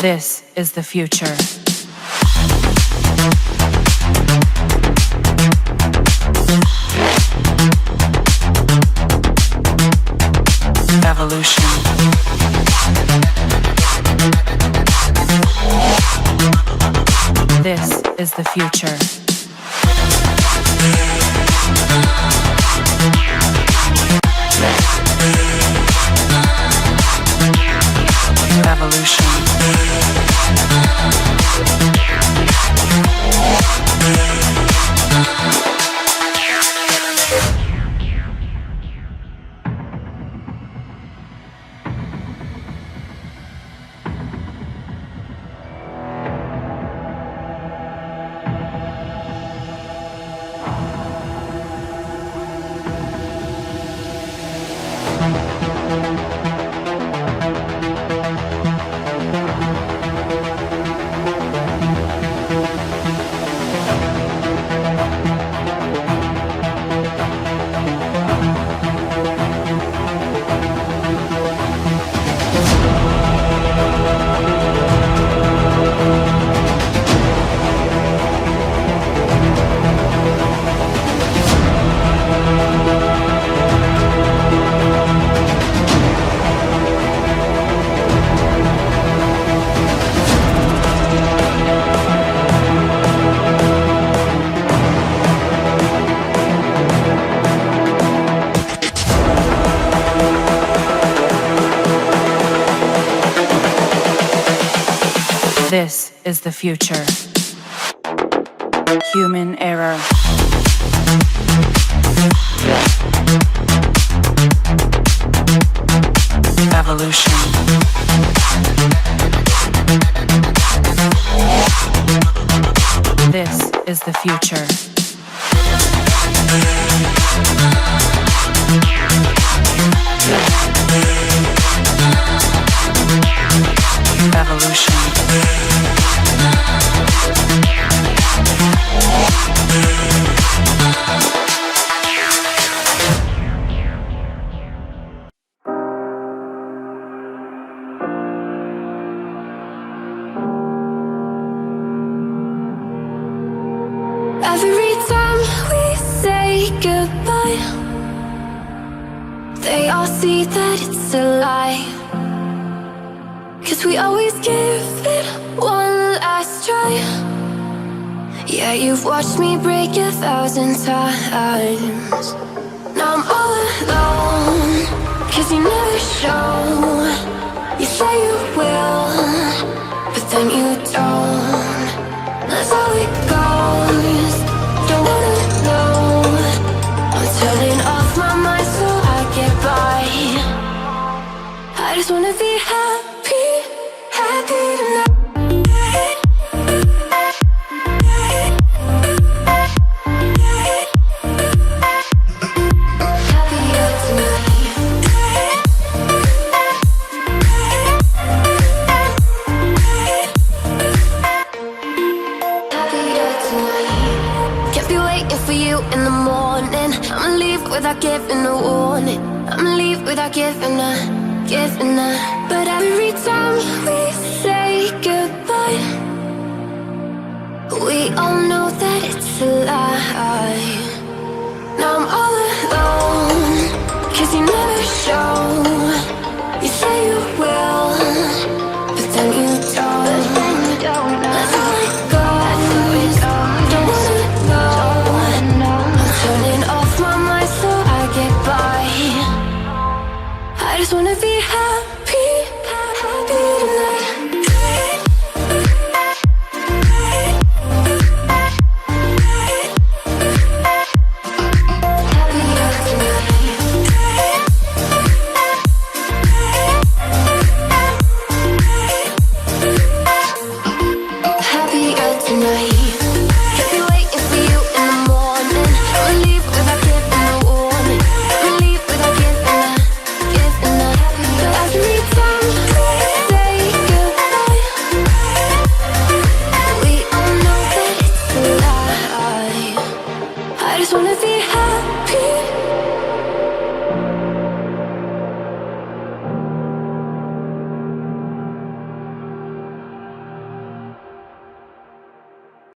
This is the future. Evolution. This is the future. Evolution. This is the future. Human error. Evolution. This is the future. Evolution. Every time we say goodbye, they all see that it's a lie. 'Cause we always give it one last try. Yeah, you've watched me break 1,000 times. Now I'm all alone, 'cause you never show. You say you will, but then you don't. That's how it goes. Don't wanna know. I'm turning off my mind so I get by. I just wanna be happy, happy tonight. Happier tonight. Happier tonight. Can't be waiting for you in the morning. I'ma leave without giving a warning. I'ma leave without giving a. But every time we say goodbye, we all know that it's a lie. Now I'm all alone, 'cause you never show. You say you will, but then you don't. That's how it goes. Don't wanna know. I'm turning off my mind so I get by. I just wanna be happy, happy tonight. Happier tonight. Happier tonight. Can't be waiting for you in the morning. I'ma leave without giving a warning. I'ma leave without giving a. But every time we say goodbye, we all know that it's a lie. I just wanna be